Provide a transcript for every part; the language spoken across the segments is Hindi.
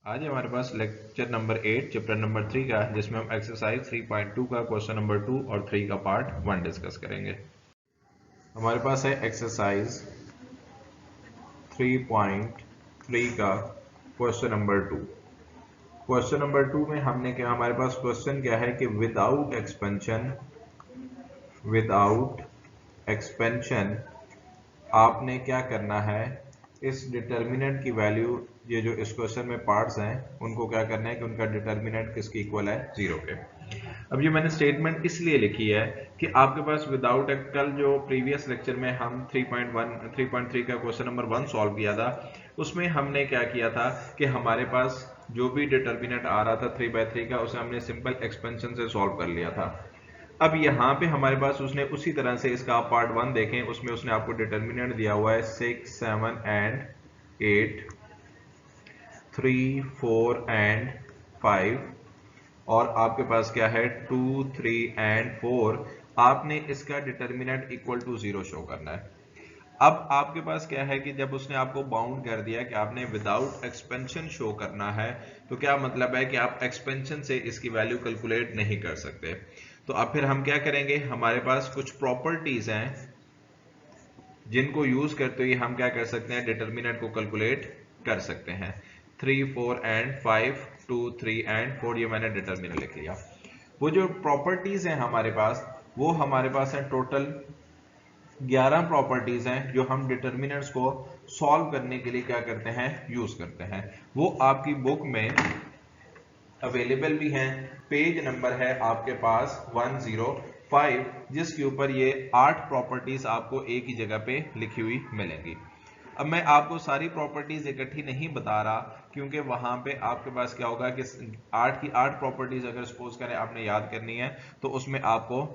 आज हमारे पास लेक्चर नंबर 8 चैप्टर नंबर 3 का है, जिसमें हम एक्सरसाइज 3.2 का क्वेश्चन नंबर 2 और 3 का पार्ट 1 डिस्कस करेंगे। हमारे पास है एक्सरसाइज 3.3 का क्वेश्चन नंबर 2। क्वेश्चन नंबर 2 में हमने क्या, हमारे पास क्वेश्चन क्या है कि विदाउट एक्सपेंशन आपने क्या करना है, इस डिटर्मिनेंट की वैल्यू, ये जो इस क्वेश्चन में पार्ट्स हैं उनको क्या करना है कि उनका डिटर्मिनेंट किसके इक्वल है, 0 के। अब ये मैंने स्टेटमेंट इसलिए लिखी है कि आपके पास विदाउट कल जो प्रीवियस लेक्चर में हम 3.3 का क्वेश्चन नंबर 1 सॉल्व किया था, उसमें हमने क्या किया था कि हमारे पास जो भी डिटर्मिनेंट आ रहा था 3/3 का, उसे हमने सिंपल एक्सपेंशन से सॉल्व कर लिया था। अब यहाँ पे हमारे पास उसने उसी तरह से इसका आप पार्ट 1 देखें, उसमें उसने आपको डिटर्मिनेंट दिया हुआ है 6, 7 एंड 8, 3, 4 एंड 5, और आपके पास क्या है 2, 3 एंड 4। आपने इसका डिटर्मिनेंट इक्वल टू 0 शो करना है। अब आपके पास क्या है कि जब उसने आपको बाउंड कर दिया कि आपने विदाउट एक्सपेंशन शो करना है, तो क्या मतलब है कि आप एक्सपेंशन से इसकी वैल्यू कैलकुलेट नहीं कर सकते। तो अब फिर हम क्या करेंगे, हमारे पास कुछ प्रॉपर्टीज हैं जिनको यूज करते हुए हम क्या कर सकते हैं, डिटर्मिनेंट को कैलकुलेट कर सकते हैं। 3, 4 एंड 5, 2, 3 एंड 4, ये मैंने डिटर्मिनेंट लिख लिया। वो जो प्रॉपर्टीज हैं हमारे पास, वो हमारे पास है टोटल 11 प्रॉपर्टीज हैं जो हम डिटर्मिनेंट्स को सॉल्व करने के लिए क्या करते हैं, यूज करते हैं। वो आपकी बुक में अवेलेबल भी हैं। पेज नंबर है आपके पास 105, जिसके ऊपर ये 8 प्रॉपर्टीज आपको एक ही जगह पे लिखी हुई मिलेंगी। अब मैं आपको सारी प्रॉपर्टीज इकट्ठी नहीं बता रहा, क्योंकि वहां पे आपके पास क्या होगा कि 8 की 8 प्रॉपर्टीज अगर सपोज करें आपने याद करनी है, तो उसमें आपको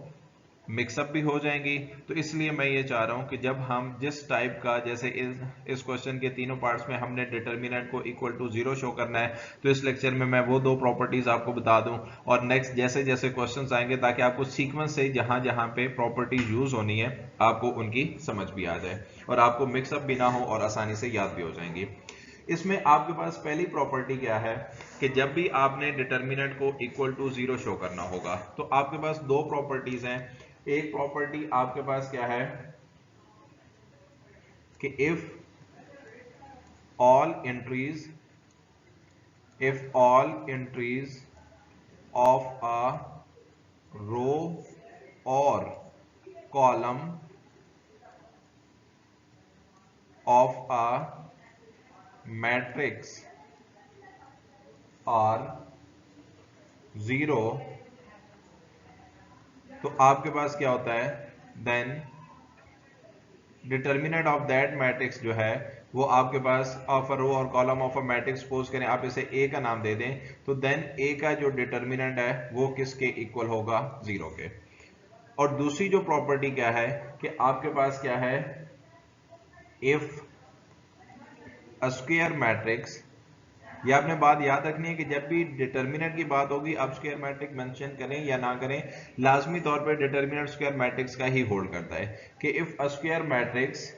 मिक्सअप भी हो जाएंगी। तो इसलिए मैं ये चाह रहा हूं कि जब हम जिस टाइप का, जैसे इस क्वेश्चन के तीनों पार्ट्स में हमने डिटर्मिनेंट को इक्वल टू 0 शो करना है, तो इस लेक्चर में मैं वो 2 प्रॉपर्टीज आपको बता दूं, और नेक्स्ट जैसे जैसे क्वेश्चंस आएंगे, ताकि आपको सीक्वेंस से जहां जहां पे प्रॉपर्टीज यूज होनी है आपको उनकी समझ भी आ जाए, और आपको मिक्सअप भी ना हो और आसानी से याद भी हो जाएंगी। इसमें आपके पास पहली प्रॉपर्टी क्या है कि जब भी आपने डिटर्मिनेंट को इक्वल टू 0 शो करना होगा, तो आपके पास 2 प्रॉपर्टीज हैं। एक प्रॉपर्टी आपके पास क्या है कि if all entries of a row और column of a matrix are 0, तो आपके पास क्या होता है, then determinant of that matrix जो है वो आपके पास ऑफ अ रो और column of a matrix, suppose करें आप इसे ए का नाम दे दें, तो देन ए का जो डिटर्मिनेंट है वो किसके इक्वल होगा, 0 के। और दूसरी जो प्रॉपर्टी क्या है कि आपके पास क्या है, इफ अ स्क्वायर मैट्रिक्स, ये आपने बात याद रखनी है कि जब भी डिटर्मिनेंट की बात होगी, आप स्क्वायर मैट्रिक्स मेंशन करें या ना करें, लाजमी तौर पर डिटर्मिनेंट स्क्वायर मैट्रिक्स का ही होल्ड करता है कि if a square matrix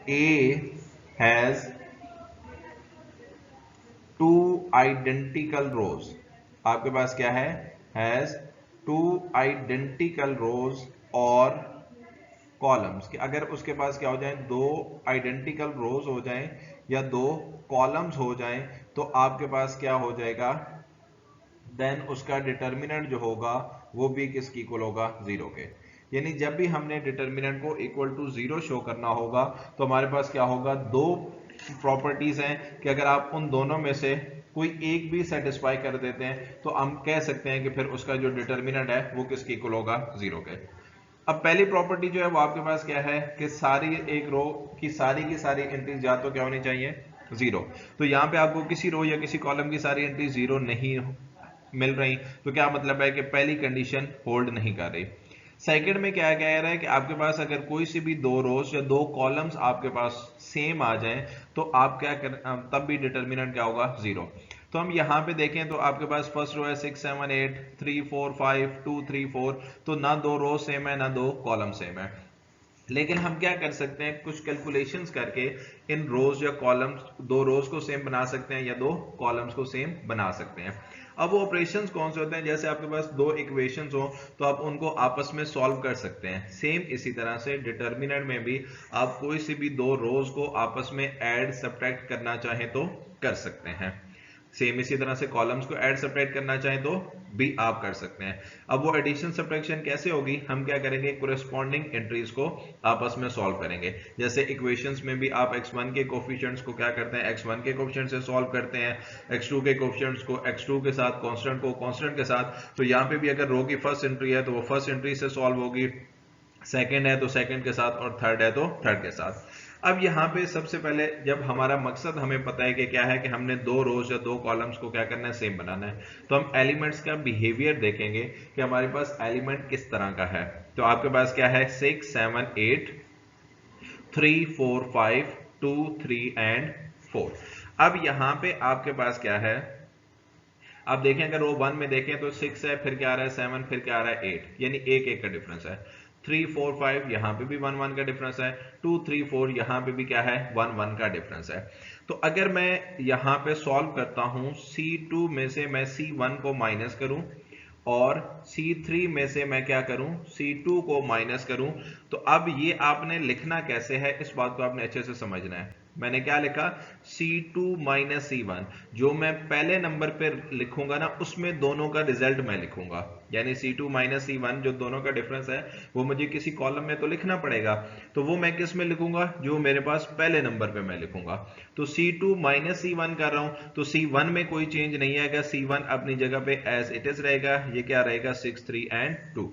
A has 2 identical rows, आपके पास क्या है, has 2 identical rows और कॉलम्स, कि अगर उसके पास क्या हो जाए, 2 आइडेंटिकल रोज हो जाएं या 2 कॉलम्स हो जाएं, तो आपके पास क्या हो जाएगा, देन उसका डिटर्मिनेंट जो होगा वो भी किसकी इक्वल होगा, 0 के। यानी जब भी हमने डिटर्मिनेंट को इक्वल टू 0 शो करना होगा, तो हमारे पास क्या होगा, 2 प्रॉपर्टीज हैं कि अगर आप उन दोनों में से कोई एक भी सेटिस्फाई कर देते हैं, तो हम कह सकते हैं कि फिर उसका जो डिटर्मिनेंट है वो किसकी इक्वल होगा, 0 के। अब पहली प्रॉपर्टी जो है वो आपके पास क्या है कि सारी एक रो की सारी एंट्रीज या तो क्या होनी चाहिए, 0। तो यहां पे आपको किसी रो या किसी कॉलम की सारी एंट्री 0 नहीं मिल रही, तो क्या मतलब है कि पहली कंडीशन होल्ड नहीं कर रही। सेकंड में क्या कह रहा है कि आपके पास अगर कोई सी भी 2 रोज या 2 कॉलम्स आपके पास सेम आ जाएं, तो आप क्या कर, तब भी डिटर्मिनेंट क्या होगा, 0। तो हम यहां पे देखें तो आपके पास फर्स्ट रो है 6, 7, 8, 3, 4, 5, 2, 3, 4, तो ना 2 रो सेम है ना 2 कॉलम सेम है। लेकिन हम क्या कर सकते हैं, कुछ कैलकुलेशंस करके इन रोज या कॉलम्स, दो रोज को सेम बना सकते हैं या दो कॉलम्स को सेम बना सकते हैं। अब वो ऑपरेशंस कौन से होते हैं, जैसे आपके पास दो इक्वेशंस हो तो आप उनको आपस में सॉल्व कर सकते हैं। सेम इसी तरह से डिटर्मिनेंट में भी आप कोई सी भी दो रोज को आपस में ऐड सब्ट्रैक्ट करना चाहें तो कर सकते हैं। सेम इसी तरह से कॉलम्स को ऐड सब्ट्रैक्ट करना चाहें तो भी आप कर सकते हैं। अब वो एडिशन सब्ट्रैक्शन कैसे होगी, हम क्या करेंगे, कोरेस्पॉन्डिंग एंट्रीज को आपस में सॉल्व करेंगे। जैसे इक्वेशंस में भी आप x1 के कोफिशिएंट्स को क्या करते हैं, x1 के कोफिशिएंट से सॉल्व करते हैं, x2 के कोफिशिएंट्स को x2 के साथ, कांस्टेंट को कांस्टेंट के साथ। तो यहाँ पे भी अगर रो की फर्स्ट एंट्री है तो वो फर्स्ट एंट्री से सॉल्व होगी, सेकंड है तो सेकंड के साथ, और थर्ड है तो थर्ड के साथ। अब यहाँ पे सबसे पहले जब हमारा मकसद हमें पता है कि क्या है, कि हमने दो रोज या दो कॉलम्स को क्या करना है, सेम बनाना है, तो हम एलिमेंट्स का बिहेवियर देखेंगे कि हमारे पास एलिमेंट किस तरह का है। तो आपके पास क्या है, 6 7 8 3 4 5 2 3 एंड 4। अब यहाँ पे आपके पास क्या है, आप देखें अगर रो 1 में देखें तो 6 है, फिर क्या आ रहा है 7, फिर क्या आ रहा है 8, यानी एक एक का डिफरेंस है। 3 4 5 यहाँ पे भी 1 1 का डिफरेंस है, 2 3 4 यहाँ पे भी क्या है, 1 1 का डिफरेंस है। तो अगर मैं यहाँ पे सॉल्व करता हूं, C2 में से मैं C1 को माइनस करूं और C3 में से मैं क्या करूं, C2 को माइनस करूं, तो अब ये आपने लिखना कैसे है, इस बात को आपने अच्छे से समझना है। मैंने क्या लिखा, C2 माइनस C1, जो मैं पहले नंबर पे लिखूंगा ना उसमें दोनों का रिजल्ट मैं लिखूंगा, यानी C2 माइनस C1 जो दोनों का डिफरेंस है वो मुझे किसी कॉलम में तो लिखना पड़ेगा, तो वो मैं किस में लिखूंगा, जो मेरे पास पहले नंबर पे मैं लिखूंगा। तो C2 माइनस C1 कर रहा हूं तो C1 में कोई चेंज नहीं आएगा, C1 अपनी जगह पे एज इट इज रहेगा। ये क्या रहेगा, 6 3 एंड 2।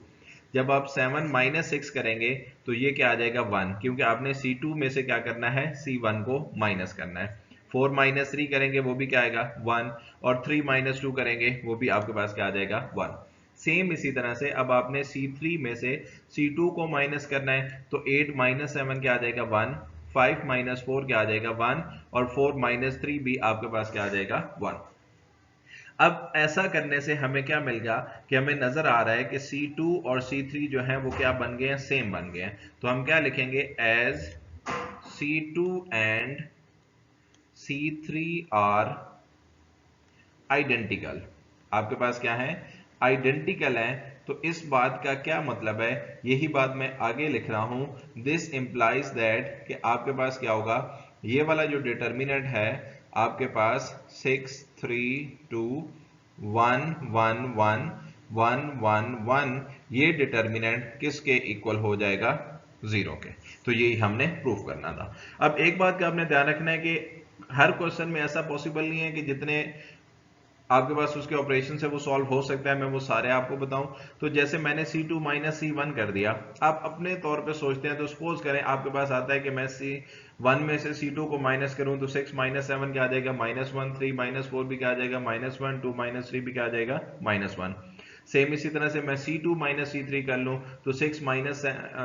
जब आप 7 माइनस 6 करेंगे तो ये क्या आ जाएगा, 1, क्योंकि आपने C2 में से क्या करना है, C1 को माइनस करना है। 4 माइनस 3 करेंगे वो भी क्या आएगा, 1, और 3 माइनस 2 करेंगे वो भी आपके पास क्या आ जाएगा, 1। सेम इसी तरह से अब आपने C3 में से C2 को माइनस करना है, तो 8 माइनस 7 क्या आ जाएगा, 1, 5 माइनस 4 क्या आ जाएगा, 1, और 4 माइनस 3 भी आपके पास क्या आ जाएगा, 1। अब ऐसा करने से हमें क्या मिल गया, कि हमें नजर आ रहा है कि C2 और C3 जो है वो क्या बन गए हैं, सेम बन गए हैं। तो हम क्या लिखेंगे, as C2 and C3 are identical. आपके पास क्या है, आइडेंटिकल है। तो इस बात का क्या मतलब है, यही बात मैं आगे लिख रहा हूं। दिस इंप्लाइज दैट, कि आपके पास क्या होगा, ये वाला जो डिटर्मिनेंट है आपके पास 6 3 2 1 1 1 1 1 1, ये डिटर्मिनेंट किसके इक्वल हो जाएगा, 0 के। तो यही हमने प्रूफ करना था। अब एक बात का आपने ध्यान रखना है कि हर क्वेश्चन में ऐसा पॉसिबल नहीं है कि जितने आपके पास उसके ऑपरेशन से वो सॉल्व हो सकता है मैं वो सारे आपको बताऊं। तो जैसे मैंने C2 माइनस C1 कर दिया, आप अपने तौर पे सोचते हैं तो सपोज करें आपके पास आता है कि मैं C1 में से C2 को माइनस करूं तो 6 माइनस 7 क्या आ जाएगा, -1, 3 माइनस 4 भी क्या आ जाएगा, -1, 2 माइनस 3 भी क्या आ जाएगा, -1। सेम इसी तरह से मैं C2 माइनस C3 कर लूं तो 6 माइनस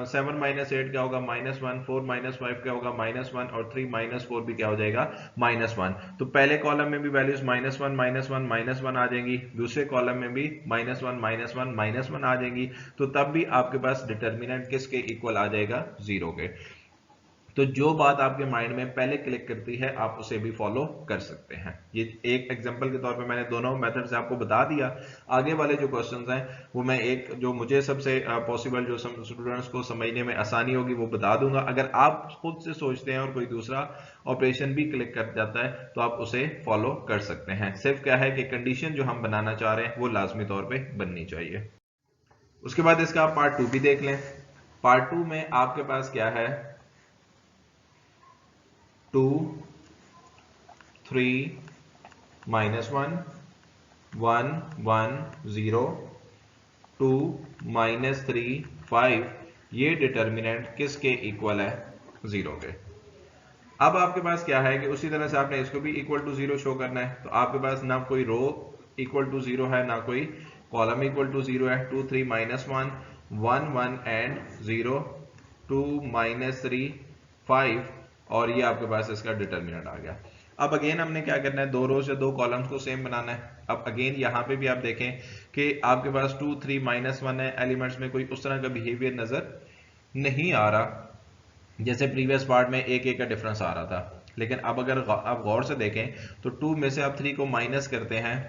7 माइनस 8 क्या होगा, -1, 4 माइनस 5 क्या होगा, -1, और 3 माइनस 4 भी क्या हो जाएगा, -1। तो पहले कॉलम में भी वैल्यूज -1 -1 -1 आ जाएंगी, दूसरे कॉलम में भी -1 -1 -1 आ जाएंगी। तो तब भी आपके पास डिटर्मिनेंट किसके इक्वल आ जाएगा, 0 के। तो जो बात आपके माइंड में पहले क्लिक करती है आप उसे भी फॉलो कर सकते हैं। ये एक एग्जांपल के तौर पे मैंने दोनों मेथड से आपको बता दिया। आगे वाले जो क्वेश्चंस हैं वो मैं एक जो मुझे सबसे पॉसिबल जो स्टूडेंट्स को समझने में आसानी होगी वो बता दूंगा। अगर आप खुद से सोचते हैं और कोई दूसरा ऑपरेशन भी क्लिक कर जाता है तो आप उसे फॉलो कर सकते हैं। सिर्फ क्या है कि कंडीशन जो हम बनाना चाह रहे हैं वो लाजमी तौर पर बननी चाहिए। उसके बाद इसका आप पार्ट 2 भी देख लें। पार्ट 2 में आपके पास क्या है, 2 3 -1 1 1 0 2 -3 5, ये डिटर्मिनेंट किसके इक्वल है, 0 के। अब आपके पास क्या है कि उसी तरह से आपने इसको भी इक्वल टू 0 शो करना है। तो आपके पास ना कोई रो इक्वल टू 0 है ना कोई कॉलम इक्वल टू 0 है। 2 3 -1 1 1 एंड 0 2 -3 5, और ये आपके पास इसका डिटर्मिनेंट आ गया। अब अगेन हमने क्या करना है, दो रोज या दो कॉलम्स को सेम बनाना है। अब अगेन यहाँ पे भी आप देखें कि आपके पास 2 3 -1 है, एलिमेंट्स में कोई उस तरह का बिहेवियर नजर नहीं आ रहा। जैसे प्रीवियस पार्ट में एक एक का डिफरेंस आ रहा था, लेकिन अब अगर आप गौर से देखें तो 2 में से आप 3 को माइनस करते हैं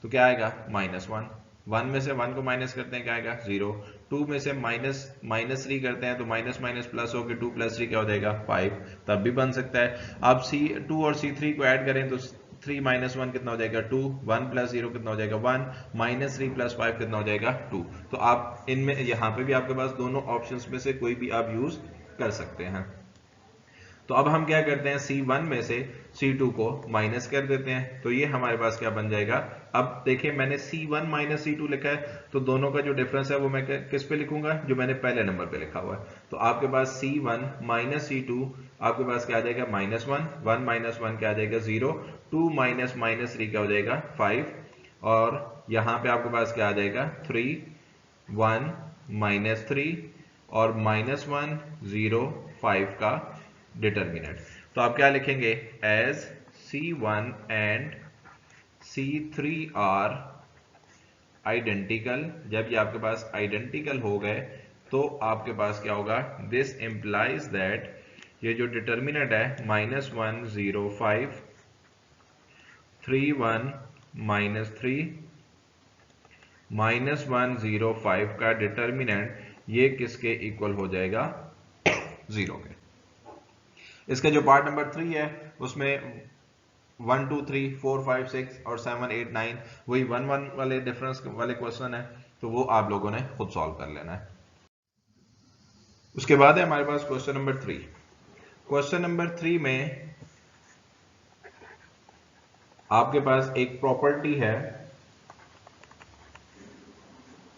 तो क्या आएगा -1, 1 में से 1 को माइनस करते हैं क्या आएगा 0, 2 में से माइनस 3 करते हैं तो माइनस माइनस प्लस हो गया, 2 + 3 क्या हो जाएगा 5, तब भी बन सकता है। अब C2 और C3 को ऐड करें तो 3 - 1 कितना हो जाएगा 2, 1 + 0 कितना हो जाएगा 1, -3 + 5 कितना हो जाएगा 2। तो आप इनमें यहाँ पे भी आपके पास दोनों ऑप्शंस में से कोई भी आप यूज कर सकते हैं। तो अब हम क्या करते हैं, C1 में से C2 को माइनस कर देते हैं, तो ये हमारे पास क्या बन जाएगा। अब देखिए मैंने C1 - C2 लिखा है, तो दोनों का जो डिफरेंस है वो मैं किस पे लिखूंगा, जो मैंने पहले नंबर पे लिखा हुआ है। तो आपके पास C1 - C2 आपके पास क्या आ जाएगा -1, 1 - 1 क्या आ जाएगा 0, 2 - -3 क्या हो जाएगा 5, और यहाँ पे आपके पास क्या आ जाएगा 3, 1 - 3 और -1 0 5 का डिटर्मिनेंट। तो आप क्या लिखेंगे, as C1 and C3 are identical. जब ये आपके पास आइडेंटिकल हो गए तो आपके पास क्या होगा, दिस इंप्लाइज दैट ये जो डिटर्मिनेंट है -1 0 5 3 1 -3 -1 0 5 का डिटर्मिनेंट ये किसके इक्वल हो जाएगा 0 के। इसका जो पार्ट नंबर 3 है उसमें 1 2 3 4 5 6 और 7 8 9 वही 1 1 वाले डिफरेंस वाले क्वेश्चन है, तो वो आप लोगों ने खुद सॉल्व कर लेना है। उसके बाद है हमारे पास क्वेश्चन नंबर 3। क्वेश्चन नंबर 3 में आपके पास एक प्रॉपर्टी है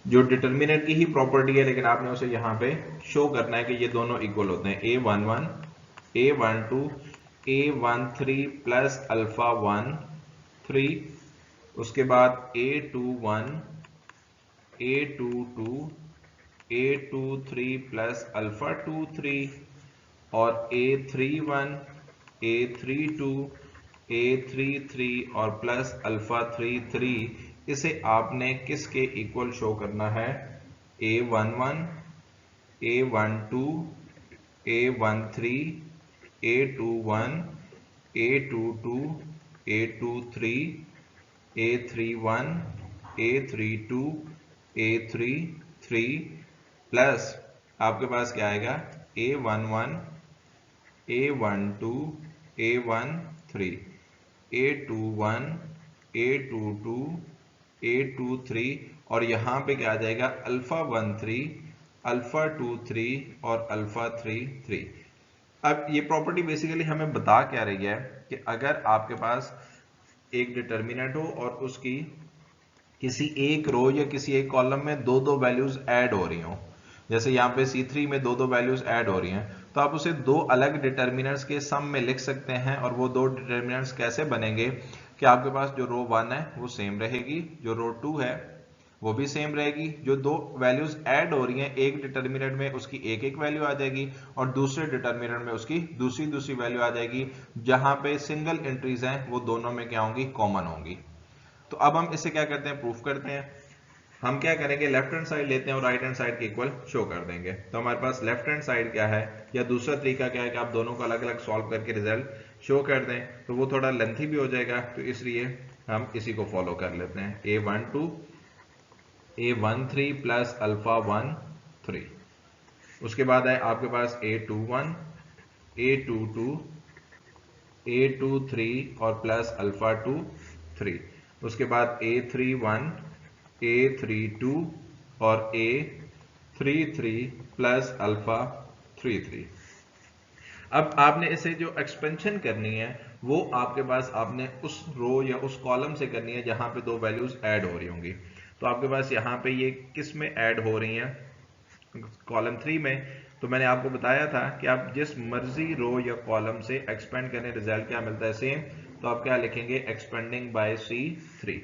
जो डिटर्मिनेंट की ही प्रॉपर्टी है, लेकिन आपने उसे यहां पे शो करना है कि ये दोनों इक्वल होते हैं, A11 A12 A13 plus alpha 1 3, उसके बाद A21 A22 A23 plus alpha 2 3 और A31 A32 A33 और प्लस अल्फा 3 3। इसे आपने किसके इक्वल शो करना है, A11 A12 A13 A21 A22 A23 A31 A32 A33 plus आपके पास क्या आएगा A11 A12 A13 A21 A22 A23 और यहाँ पे क्या आ जाएगा अल्फा 13 अल्फा 23 और अल्फा 33। अब ये प्रॉपर्टी बेसिकली हमें बता क्या रही है कि अगर आपके पास एक डिटर्मिनेंट हो और उसकी किसी एक रो या किसी एक कॉलम में दो दो वैल्यूज ऐड हो रही हो, जैसे यहाँ पे C3 में दो दो वैल्यूज ऐड हो रही हैं, तो आप उसे दो अलग डिटर्मिनेंट्स के सम में लिख सकते हैं। और वो दो डिटर्मिनेंट्स कैसे बनेंगे कि आपके पास जो रो 1 है वो सेम रहेगी, जो रो 2 है वो भी सेम रहेगी, जो दो वैल्यूज ऐड हो रही हैं एक डिटर्मिनेंट में उसकी एक एक वैल्यू आ जाएगी और दूसरे डिटर्मिनेंट में उसकी दूसरी दूसरी वैल्यू आ जाएगी, जहां पे सिंगल एंट्रीज हैं वो दोनों में क्या होंगी, कॉमन होंगी। तो अब हम इसे क्या करते हैं, प्रूफ करते हैं। हम क्या करेंगे, लेफ्ट हैंड साइड लेते हैं और राइट हैंड साइड के इक्वल शो कर देंगे। तो हमारे पास लेफ्ट हैंड साइड क्या है, या दूसरा तरीका क्या है कि आप दोनों को अलग अलग सॉल्व करके रिजल्ट शो कर दें, तो वो थोड़ा लेंथी भी हो जाएगा, तो इसलिए हम इसी को फॉलो कर लेते हैं। A12 A13 प्लस अल्फा 1 3, उसके बाद है आपके पास A21 A22 A23 और प्लस अल्फा 2 3, उसके बाद A31 A32 और A33 प्लस अल्फा 33। अब आपने इसे जो एक्सपेंशन करनी है वो आपके पास आपने उस रो या उस कॉलम से करनी है जहां पे दो वैल्यूज ऐड हो रही होंगी। तो आपके पास यहाँ पे ये किस में ऐड हो रही हैं, कॉलम 3 में। तो मैंने आपको बताया था कि आप जिस मर्जी रो या कॉलम से एक्सपेंड करें रिजल्ट क्या मिलता है, सेम। तो आप क्या लिखेंगे, एक्सपेंडिंग बाय C3।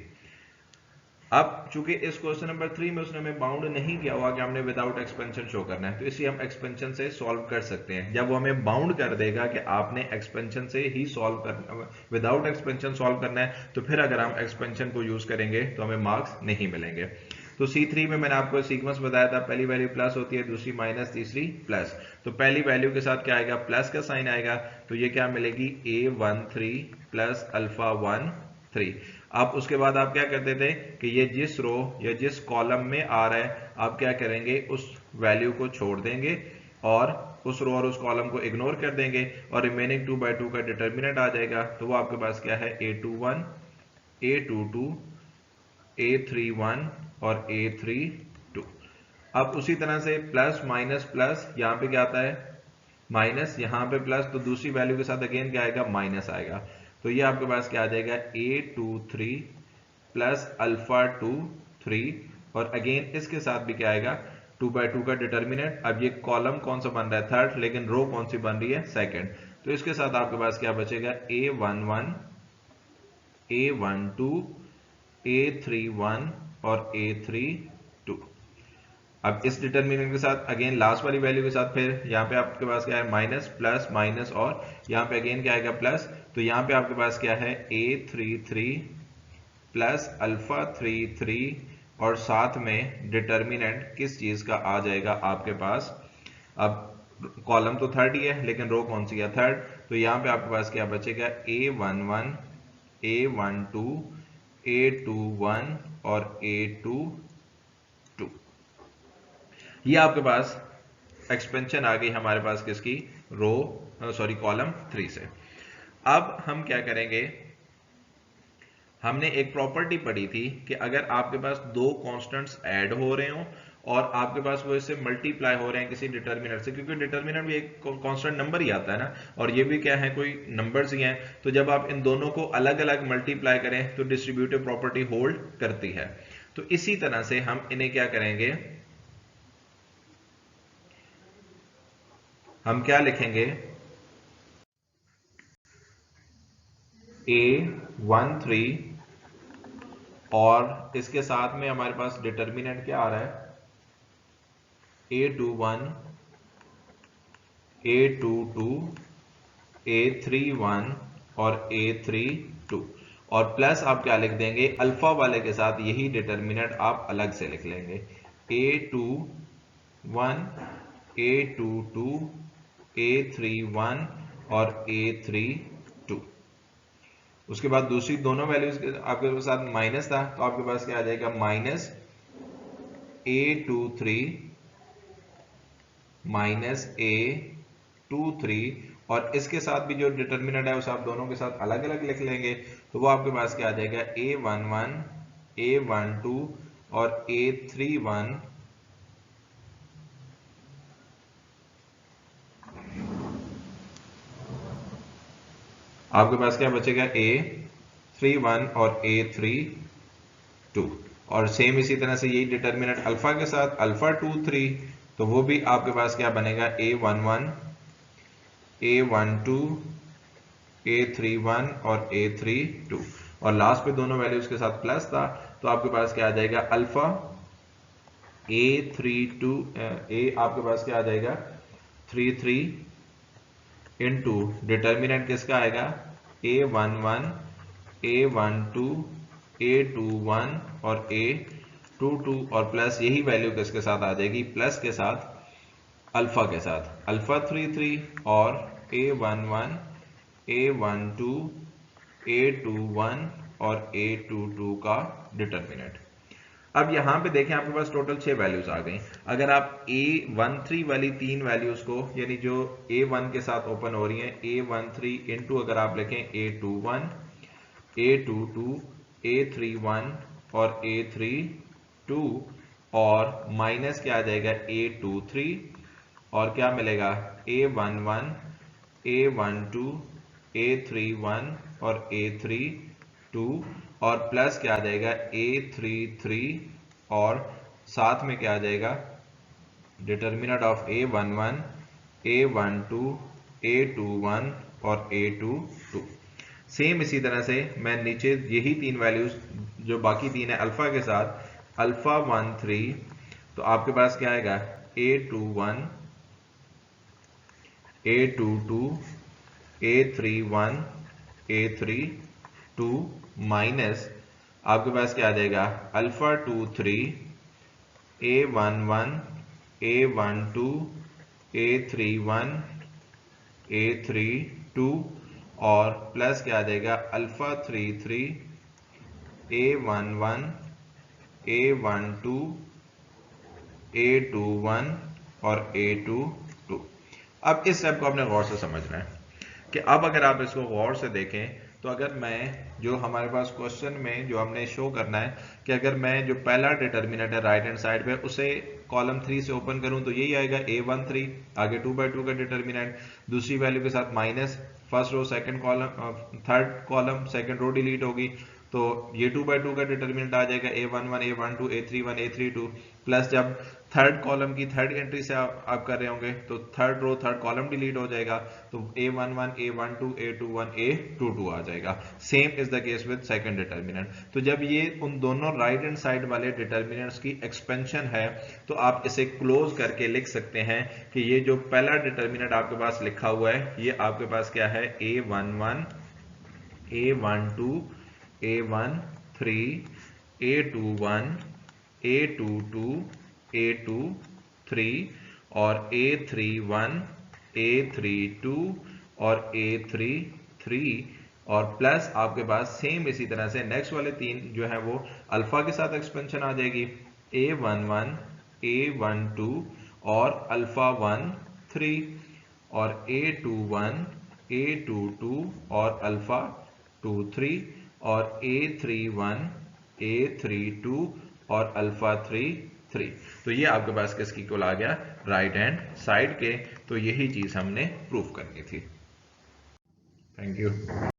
अब चूंकि इस क्वेश्चन नंबर 3 में उसने हमें बाउंड नहीं किया हुआ कि हमने विदाउट एक्सपेंशन शो करना है, तो इसलिए हम एक्सपेंशन से सॉल्व कर सकते हैं। जब वो हमें बाउंड कर देगा कि आपने एक्सपेंशन से ही सॉल्व करना, विदाउट एक्सपेंशन सॉल्व करना है, तो फिर अगर हम एक्सपेंशन को यूज करेंगे तो हमें मार्क्स नहीं मिलेंगे। तो C3 में मैंने आपको सीक्वेंस बताया था, पहली वैल्यू प्लस होती है, दूसरी माइनस, तीसरी प्लस। तो पहली वैल्यू के साथ क्या आएगा, प्लस का साइन आएगा, तो ये क्या मिलेगी, A13 प्लस अल्फा 1 3। आप उसके बाद आप क्या करते थे कि ये जिस रो या जिस कॉलम में आ रहा है आप क्या करेंगे, उस वैल्यू को छोड़ देंगे और उस रो और उस कॉलम को इग्नोर कर देंगे और रिमेनिंग 2/2 का डिटर्मिनेंट आ जाएगा। तो वो आपके पास क्या है, A21, A22, A31 और A32। अब उसी तरह से प्लस माइनस प्लस, यहाँ पे क्या आता है माइनस, यहाँ पे प्लस, तो दूसरी वैल्यू के साथ अगेन क्या आएगा, माइनस आएगा। तो ये आपके पास क्या आ जाएगा, A23 प्लस अल्फा 2 3 और अगेन इसके साथ भी क्या आएगा, 2/2 का डिटर्मिनेंट। अब ये कॉलम कौन सा बन रहा है, थर्ड, लेकिन रो कौन सी बन रही है, सेकंड। तो इसके साथ आपके पास क्या बचेगा, A11, A12, A31 और A32। अब इस डिटर्मिनेंट के साथ अगेन लास्ट वाली वैल्यू के साथ फिर यहाँ पे आपके पास क्या है, माइनस प्लस माइनस और यहाँ पे अगेन क्या आएगा, प्लस। तो यहाँ पे आपके पास क्या है, A33 प्लस अल्फा 33 और साथ में डिटर्मिनेंट किस चीज का आ जाएगा आपके पास। अब कॉलम तो थर्ड ही है लेकिन रो कौन सी है, थर्ड। तो यहाँ पे आपके पास क्या बचेगा, A11, A12, A21 और A22। ये आपके पास एक्सपेंशन आ गई हमारे पास किसकी, रो सॉरी कॉलम 3 से। अब हम क्या करेंगे, हमने एक प्रॉपर्टी पढ़ी थी कि अगर आपके पास दो कांस्टेंट्स ऐड हो रहे हो और आपके पास वो इससे मल्टीप्लाई हो रहे हैं किसी डिटर्मिनेंट से, क्योंकि डिटर्मिनेंट भी एक कांस्टेंट नंबर ही आता है ना, और ये भी क्या है, कोई नंबर्स ही हैं। तो जब आप इन दोनों को अलग अलग मल्टीप्लाई करें तो डिस्ट्रीब्यूटिव प्रॉपर्टी होल्ड करती है। तो इसी तरह से हम इन्हें क्या करेंगे, हम क्या लिखेंगे, A13 और इसके साथ में हमारे पास डिटर्मिनेंट क्या आ रहा है, A21, A22, A31 और A32 और प्लस आप क्या लिख देंगे, अल्फा वाले के साथ यही डिटर्मिनेंट आप अलग से लिख लेंगे, A21, A22, A31 और A32। उसके बाद दूसरी दोनों वैल्यूज आपके साथ माइनस था, तो आपके पास क्या आ जाएगा, माइनस A23 माइनस A23 और इसके साथ भी जो डिटर्मिनेंट है उसे आप दोनों के साथ अलग अलग लिख लेंगे। तो वो आपके पास क्या आ जाएगा, A11, A12 और A31 आपके पास क्या बचेगा, A31 और A32। और सेम इसी तरह से यही डिटर्मिनेंट अल्फा के साथ अल्फा 23, तो वो भी आपके पास क्या बनेगा, A11, A12, A31 और A32 और लास्ट पे दोनों वैल्यूज के साथ प्लस था, तो आपके पास क्या आ जाएगा, अल्फा A32 A आपके पास क्या आ जाएगा, 33 इंटू डिटर्मिनेंट किसका आएगा, A11, A12, A21 और A22 और प्लस यही वैल्यू किसके साथ आ जाएगी, प्लस के साथ अल्फा के साथ, अल्फा 33 और A11, A12, A21 और A22 का डिटर्मिनेंट। अब यहां पे देखें आपके पास टोटल 6 वैल्यूज आ गई। अगर आप A13 वाली तीन वैल्यूज को, यानी जो A1 के साथ ओपन हो रही हैं, A13 इंटू अगर आप लिखें A21, A22, A31 और A32 और माइनस क्या आ जाएगा, A23 और क्या मिलेगा, A11, A12, A31 और A32 और प्लस क्या आ जाएगा, A33 और साथ में क्या आ जाएगा, determinant of A11, A12, A21 और A22। सेम इसी तरह से मैं नीचे यही तीन वैल्यूज जो बाकी तीन है अल्फा के साथ, अल्फा 13, तो आपके पास क्या आएगा, A21, A22, A31, A32 minus आपके पास क्या आ जाएगा, alpha 23 A11 A12 A31 A32 और प्लस क्या आ जाएगा अल्फा 33 A11 A12 A21 और A22। अब इस स्टेप को आपने गौर से समझना है कि अब अगर आप इसको गौर से देखें तो अगर मैं जो हमारे पास क्वेश्चन में जो हमने शो करना है कि अगर मैं जो पहला डिटर्मिनेंट है राइट हैंड साइड पे उसे कॉलम 3 से ओपन करूं तो यही आएगा A13, आगे 2/2 का डिटर्मिनेंट दूसरी वैल्यू के साथ minus first row second column third column second row delete होगी तो ये 2/2 का डिटर्मिनेंट आ जाएगा A11 A12 A31 A32 plus जब थर्ड कॉलम की थर्ड एंट्री से आप कर रहे होंगे तो third row third column delete हो जाएगा तो A11 A12 A21 A22 आ जाएगा। Same is the case with second determinant. तो जब ये उन दोनों राइट हैंड साइड वाले डिटर्मिनेंट्स की एक्सपेंशन है तो आप इसे क्लोज करके लिख सकते हैं कि ये जो पहला डिटर्मिनेंट आपके पास लिखा हुआ है ये आपके पास क्या है A11 A12 A13 A21 A22 A23 और A31 A32 और A33 और प्लस आपके पास सेम इसी तरह से नेक्स्ट वाले तीन जो है वो अल्फा के साथ एक्सपेंशन आ जाएगी A11 A12 और अल्फा 1 3 और A21 A22 और अल्फा 2 3 और A31 A32 और अल्फा 3 3। तो ये आपके पास किसकी कुल आ गया राइट हैंड साइड के। तो यही चीज हमने प्रूफ करनी थी। Thank you.